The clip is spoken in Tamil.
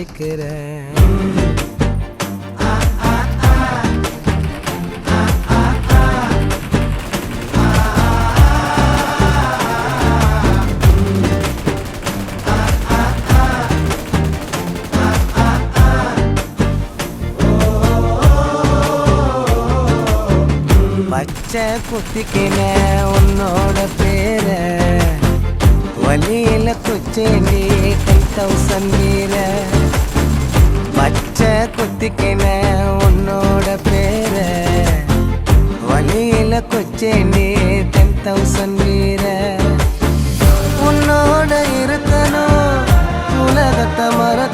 வைக்கிறேன். பச்சை குத்திக்கின உன்னோட பேர வலியில குச்சேண்டி 10,000 வீர. பச்சை குத்திக்கின உன்னோட பேர வலியில குச்சேண்டி 10,000 வீர. உன்னோட இருக்கணும் உலகத்தை மறக்க